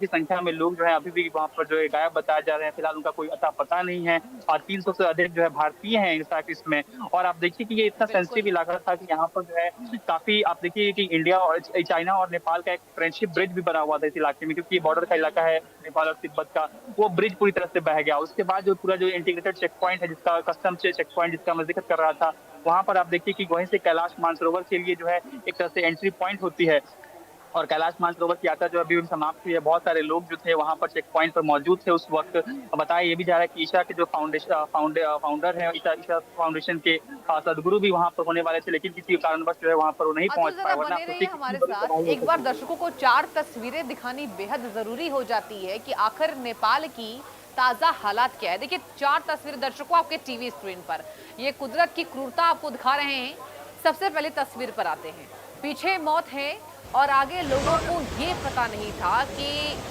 की संख्या में लोग जो है अभी भी वहाँ पर जो है गायब बताए जा रहे हैं। फिलहाल उनका कोई अता पता नहीं है और 300 से अधिक जो है भारतीय हैं इनफैक्ट इसमें। और आप देखिए कि ये इतना सेंसिटिव बिल्कुल। इलाका था कि यहाँ पर जो है काफी आप देखिए कि इंडिया और चाइना और नेपाल का एक फ्रेंडशिप ब्रिज भी बना हुआ था इस इलाके में, क्योंकि ये बॉर्डर का इलाका है नेपाल और तिब्बत का। वो ब्रिज पूरी तरह से बह गया। उसके बाद जो पूरा जो इंटीग्रेटेड चेक पॉइंट है, जिसका कस्टम चेक पॉइंट जिसका मैं जिक्र कर रहा था, वहां पर आप देखिए कि वहीं से कैलाश मानसरोवर के लिए जो है एक तरह से एंट्री पॉइंट होती है। और कैलाश मानसरोवर की यात्रा जो अभी भी समाप्त हुई है, बहुत सारे लोग जो थे वहां पर चेक पॉइंट पर मौजूद थे उस वक्त। बताया ये भी जा रहा है कि ईशा के जो फाउंडर है, ईशा ईशा फाउंडेशन के सदगुरु भी वहां पर होने वाले थे, लेकिन किसी कारणवश जो है वहां पर वो नहीं पहुंच अतुल पाए, जरा वरना बने रहिए सोचिए कितनी हमारे बड़ी साथ। तबाही हो एक बार सकती थी। दर्शकों को 4 तस्वीरें दिखानी बेहद जरूरी हो जाती है कि आखिर नेपाल की ताजा हालात क्या है। देखिए 4 तस्वीरें दर्शकों आपके टीवी स्क्रीन पर, ये कुदरत की क्रूरता आपको दिखा रहे हैं। सबसे पहले तस्वीर पर आते हैं, पीछे मौत है और आगे लोगों को ये पता नहीं था कि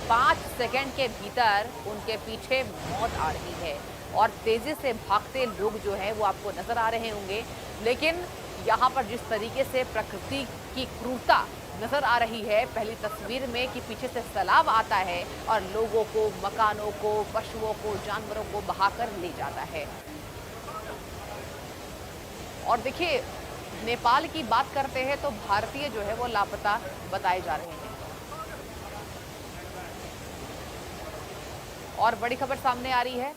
5 सेकंड के भीतर उनके पीछे मौत आ रही है और तेजी से भागते लोग जो है वो आपको नजर आ रहे होंगे। लेकिन यहाँ पर जिस तरीके से प्रकृति की क्रूरता नजर आ रही है पहली तस्वीर में, कि पीछे से सैलाब आता है और लोगों को, मकानों को, पशुओं को, जानवरों को बहाकर ले जाता है। और देखिए नेपाल की बात करते हैं तो भारतीय जो है वो लापता बताए जा रहे हैं। और बड़ी खबर सामने आ रही है,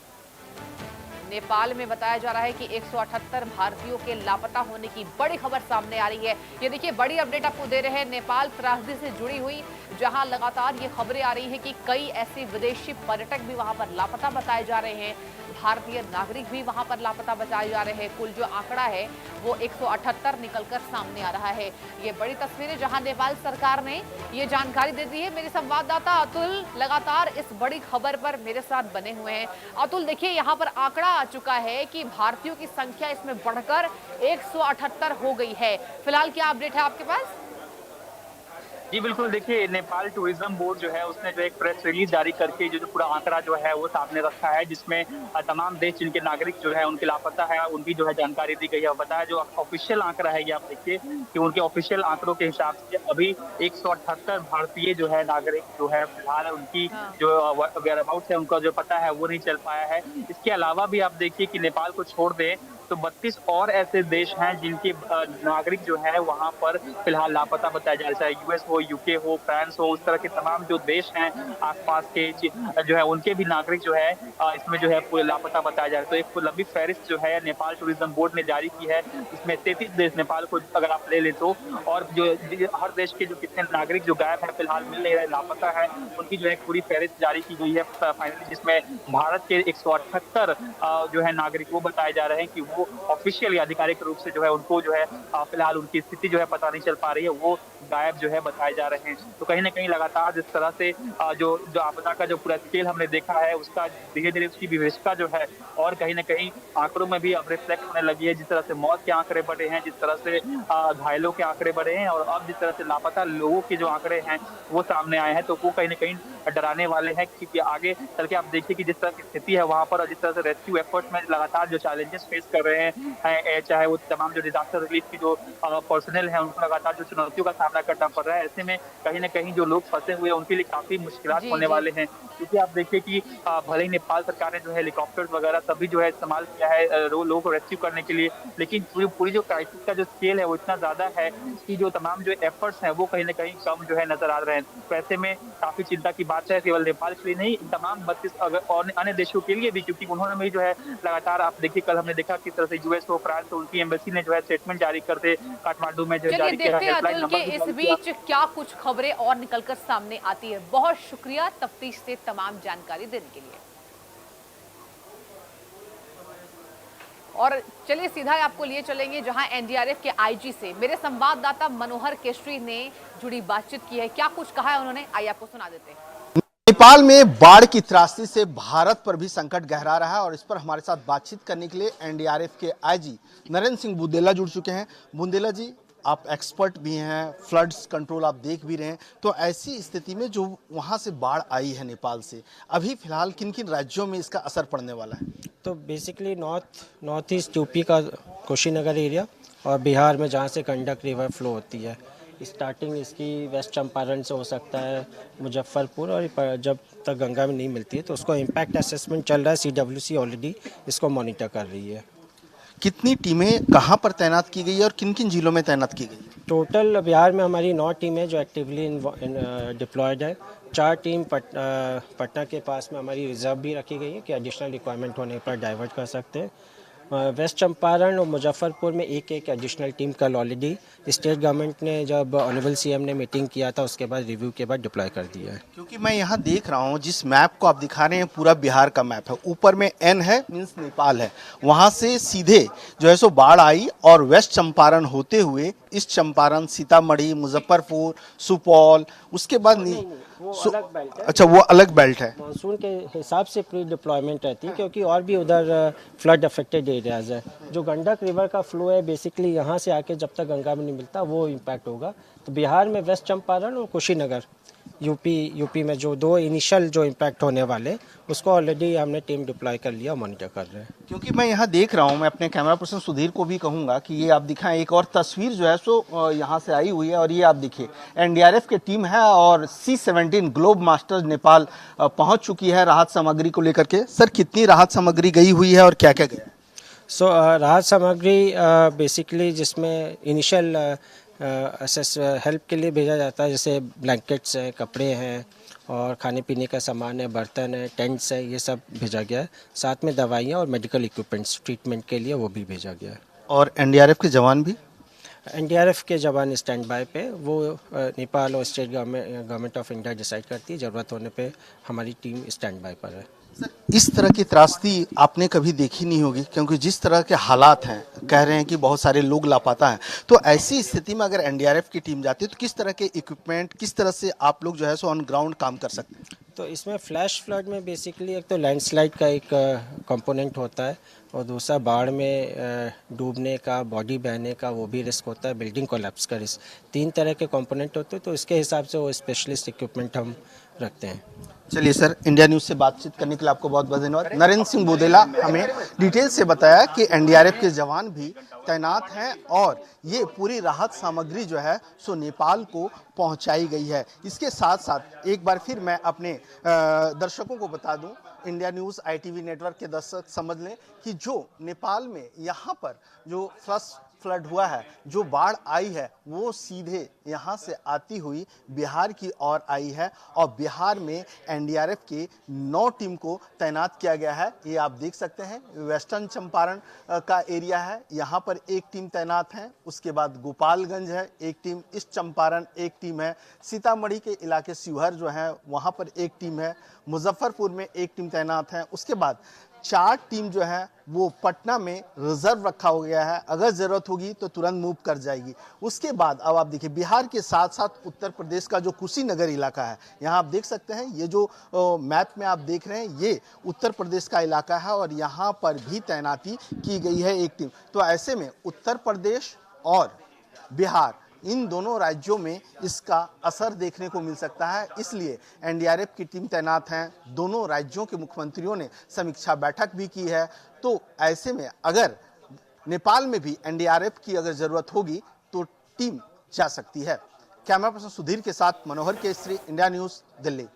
नेपाल में बताया जा रहा है कि 178 भारतीयों के लापता होने की बड़ी खबर सामने आ रही है। ये देखिए बड़ी अपडेट आपको दे रहे हैं नेपाल त्रासदी से जुड़ी हुई, जहां लगातार ये खबरें आ रही है कि कई ऐसे विदेशी पर्यटक भी वहां पर लापता बताए जा रहे हैं, भारतीय नागरिक भी वहां पर लापता बताए जा रहे हैं। कुल जो आंकड़ा है वो 178 निकलकर सामने आ रहा है। ये बड़ी तस्वीरें जहां नेपाल सरकार ने ये जानकारी दे दी है। मेरे संवाददाता अतुल लगातार इस बड़ी खबर पर मेरे साथ बने हुए हैं। अतुल देखिए यहाँ पर आंकड़ा आ चुका है कि भारतीयों की संख्या इसमें बढ़कर 178 हो गई है। फिलहाल क्या अपडेट है आपके पास? जी बिल्कुल, देखिए नेपाल टूरिज्म बोर्ड जो है उसने जो एक प्रेस रिलीज जारी करके जो जो पूरा आंकड़ा जो है वो सामने रखा है, जिसमें तमाम देश जिनके नागरिक जो है उनके लापता है उनकी जो है जानकारी दी गई है। बताया जो ऑफिशियल आंकड़ा है, ये आप देखिए कि उनके ऑफिशियल आंकड़ों के हिसाब से अभी 178 भारतीय जो है नागरिक जो है फिलहाल उनकी हाँ। जो वेयर अबाउट है उनका जो पता है वो नहीं चल पाया है। इसके अलावा भी आप देखिए कि नेपाल को छोड़ दें तो 32 और ऐसे देश हैं जिनके नागरिक जो है वहां पर फिलहाल लापता बताया जा रहा है, चाहे यूएस हो, यूके हो, फ्रांस हो, उस तरह के तमाम जो देश हैं आसपास के जो है उनके भी नागरिक जो है इसमें जो है पूरे लापता बताया जा रहा है। तो एक लंबी फहरिस्त जो है नेपाल टूरिज्म बोर्ड ने जारी की है, इसमें 33 देश नेपाल को अगर आप ले लें तो, और जो हर देश के जो कितने नागरिक जो गायब है फिलहाल मिल नहीं रहे, लापता है, उनकी जो है पूरी फहरिस्त जारी की गई है फाइनली, जिसमें भारत के 178 जो है नागरिक वो बताए जा रहे हैं कि वो ऑफिशियल या आधिकारिक रूप से जो है उनको जो है फिलहाल उनकी स्थिति जो है पता नहीं चल पा रही है, वो गायब जो है बताए जा रहे हैं। तो कहीं ना कहीं लगातार जिस तरह से जो जो आपदा का जो पूरा स्केल हमने देखा है उसका धीरे धीरे उसकी विवेचना जो है और कहीं ना कहीं आंकड़ों में भी अब रिफ्लेक्ट होने लगी है। जिस तरह से मौत के आंकड़े बढ़े हैं, जिस तरह से घायलों के आंकड़े बढ़े हैं और अब जिस तरह से लापता लोगों के जो आंकड़े हैं वो सामने आए हैं, तो वो कहीं ना कहीं डराने वाले हैं, क्योंकि आगे चल के आप देखिए कि जिस तरह की स्थिति है वहां पर और जिस तरह से रेस्क्यू एफर्ट्स में लगातार जो चैलेंजेस फेस कर रहे हैं, चाहे वो तमाम जो डिजास्टर रिलीफ की जो पर्सनल है उनको लगातार जो चुनौतियों का सामना करना पड़ रहा है, ऐसे में कहीं ना कहीं जो लोग फंसे हुए हैं उनके लिए काफी मुश्किलात जी होने जी। वाले हैं। क्योंकि आप देखिए कि भले ही नेपाल सरकार ने जो है हेलीकॉप्टर्स वगैरह सभी जो है इस्तेमाल किया है लोगों को रेस्क्यू करने के लिए, लेकिन पूरी पूरी जो क्राइसिस का जो स्केल है वो इतना ज्यादा है कि जो तमाम जो एफर्ट्स हैं वो कहीं ना कहीं कम जो है नजर आ रहे हैं। तो ऐसे में काफी चिंता की बात है, केवल नेपाल के लिए नहीं, तमाम 32 अगर अन्य देशों के लिए भी, क्योंकि उन्होंने भी जो है लगातार आप देखिए कल हमने देखा किस तरह से यूएस हो, फ्रांस हो, उनकी एम्बेसी ने जो है स्टेटमेंट जारी करते काठमांडू में जो चलिए जारी किया, देखते हैं हेल्पलाइन अतुल के नंबर भी इस जारी किया। बीच क्या कुछ खबरें और निकलकर सामने आती है। बहुत शुक्रिया तफ्तीश से तमाम जानकारी देने के लिए। और चलिए सीधा आपको लिए चलेंगे जहां एनडीआरएफ के आईजी से मेरे संवाददाता मनोहर केसरी ने जुड़ी बातचीत की है। क्या कुछ कहा है उन्होंने, आइए आपको सुना देते हैं। नेपाल में बाढ़ की त्रासदी से भारत पर भी संकट गहरा रहा है और इस पर हमारे साथ बातचीत करने के लिए एनडीआरएफ के आईजी नरेंद्र सिंह बुंदेला जुड़ चुके हैं। बुंदेला जी, आप एक्सपर्ट भी हैं, फ्लड्स कंट्रोल आप देख भी रहे हैं, तो ऐसी स्थिति में जो वहां से बाढ़ आई है नेपाल से, अभी फिलहाल किन किन राज्यों में इसका असर पड़ने वाला है? तो बेसिकली नॉर्थ ईस्ट यूपी का कुशीनगर एरिया और बिहार में जहाँ से गंडक रिवर फ्लो होती है, स्टार्टिंग इसकी वेस्ट चंपारण से हो सकता है, मुजफ्फरपुर, और जब तक गंगा में नहीं मिलती है तो उसको इम्पैक्ट असेसमेंट चल रहा है। CWC ऑलरेडी इसको मॉनिटर कर रही है। कितनी टीमें कहाँ पर तैनात की गई है और किन किन जिलों में तैनात की गई? टोटल बिहार में हमारी 9 टीमें जो एक्टिवली डिप्लॉयड है। 4 टीम पटना के पास में हमारी रिजर्व भी रखी गई है कि एडिशनल रिक्वायरमेंट होने पर डाइवर्ट कर सकते हैं। वेस्ट चंपारण और मुजफ्फरपुर में एक एडिशनल टीम कल ऑलरेडी स्टेट गवर्नमेंट ने जब ऑनरेबल CM ने मीटिंग किया था उसके बाद रिव्यू के बाद डिप्लॉय कर दिया है। क्योंकि मैं यहाँ देख रहा हूँ जिस मैप को आप दिखा रहे हैं पूरा बिहार का मैप है, ऊपर में N है मीन्स नेपाल है, वहाँ से सीधे जो है सो बाढ़ आई और वेस्ट चंपारण होते हुए ईस्ट चंपारण, सीतामढ़ी, मुजफ्फरपुर, सुपौल, उसके बाद वो अलग बेल्ट है। अच्छा, वो अलग बेल्ट है। मानसून के हिसाब से प्री डिप्लॉयमेंट रहती है क्योंकि और भी उधर फ्लड अफेक्टेड एरियाज है। जो गंडक रिवर का फ्लो है बेसिकली यहाँ से आके जब तक गंगा में नहीं मिलता वो इम्पैक्ट होगा। तो बिहार में वेस्ट चंपारण और कुशीनगर, यूपी में जो 2 इनिशियल जो इम्पैक्ट होने वाले उसको ऑलरेडी हमने टीम डिप्लॉय कर लिया, मॉनिटर कर रहे हैं। क्योंकि मैं यहाँ देख रहा हूँ, मैं अपने कैमरा पर्सन सुधीर को भी कहूँगा कि ये आप दिखाएं, एक और तस्वीर जो है सो यहाँ से आई हुई है और ये आप देखिए NDRF की टीम है और C-17 ग्लोब मास्टर्स नेपाल पहुँच चुकी है राहत सामग्री को लेकर के। सर, कितनी राहत सामग्री गई हुई है और क्या क्या गया है? राहत सामग्री बेसिकली जिसमें इनिशियल हेल्प के लिए भेजा जाता है, जैसे ब्लैंकेट्स हैं, कपड़े हैं और खाने पीने का सामान है, बर्तन है, टेंट्स है, ये सब भेजा गया है। साथ में दवाइयाँ और मेडिकल इक्विपमेंट्स ट्रीटमेंट के लिए वो भी भेजा गया है। और NDRF के जवान भी? NDRF के जवान स्टैंड बाय पे, वो नेपाल और state government of India decide करती है, ज़रूरत होने पे हमारी टीम स्टैंड बाय पर है। सर, इस तरह की त्रासदी आपने कभी देखी नहीं होगी क्योंकि जिस तरह के हालात हैं, कह रहे हैं कि बहुत सारे लोग लापता हैं, तो ऐसी स्थिति में अगर NDRF की टीम जाती है तो किस तरह के इक्विपमेंट, किस तरह से आप लोग जो है सो ऑन ग्राउंड काम कर सकते हैं? तो इसमें फ्लैश फ्लड में बेसिकली एक तो लैंडस्लाइड का एक कंपोनेंट होता है और दूसरा बाढ़ में डूबने का, बॉडी बहने का वो भी रिस्क होता है, बिल्डिंग कोलैप्स का रिस्क। 3 तरह के कंपोनेंट होते हैं तो इसके हिसाब से वो स्पेशलिस्ट इक्विपमेंट हम रखते हैं। चलिए सर, इंडिया न्यूज़ से बातचीत करने के लिए आपको बहुत बहुत धन्यवाद। नरेंद्र सिंह बुदेला हमें डिटेल से बताया कि NDRF के जवान भी तैनात हैं और ये पूरी राहत सामग्री जो है सो नेपाल को पहुंचाई गई है। इसके साथ साथ एक बार फिर मैं अपने दर्शकों को बता दूं, इंडिया न्यूज़ ITV नेटवर्क के दर्शक समझ लें कि जो नेपाल में यहाँ पर जो फर्स्ट फ्लड हुआ है, जो बाढ़ आई है, वो सीधे यहाँ से आती हुई बिहार की ओर आई है और बिहार में NDRF के 9 टीम को तैनात किया गया है। ये आप देख सकते हैं वेस्टर्न चंपारण का एरिया है, यहाँ पर एक टीम तैनात है। उसके बाद गोपालगंज है एक टीम, ईस्ट चंपारण एक टीम है, सीतामढ़ी के इलाके शिवहर जो है वहाँ पर एक टीम है, मुजफ्फरपुर में एक टीम तैनात है। उसके बाद 4 टीम जो है वो पटना में रिजर्व रखा हो गया है, अगर ज़रूरत होगी तो तुरंत मूव कर जाएगी। उसके बाद अब आप देखिए बिहार के साथ साथ उत्तर प्रदेश का जो कुशीनगर इलाका है, यहाँ आप देख सकते हैं, ये जो मैप में आप देख रहे हैं ये उत्तर प्रदेश का इलाका है और यहाँ पर भी तैनाती की गई है एक टीम। तो ऐसे में उत्तर प्रदेश और बिहार, इन दोनों राज्यों में इसका असर देखने को मिल सकता है, इसलिए NDRF की टीम तैनात हैं। दोनों राज्यों के मुख्यमंत्रियों ने समीक्षा बैठक भी की है। तो ऐसे में अगर नेपाल में भी NDRF की अगर ज़रूरत होगी तो टीम जा सकती है। कैमरा पर्सन सुधीर के साथ मनोहर केसरी, इंडिया न्यूज़, दिल्ली।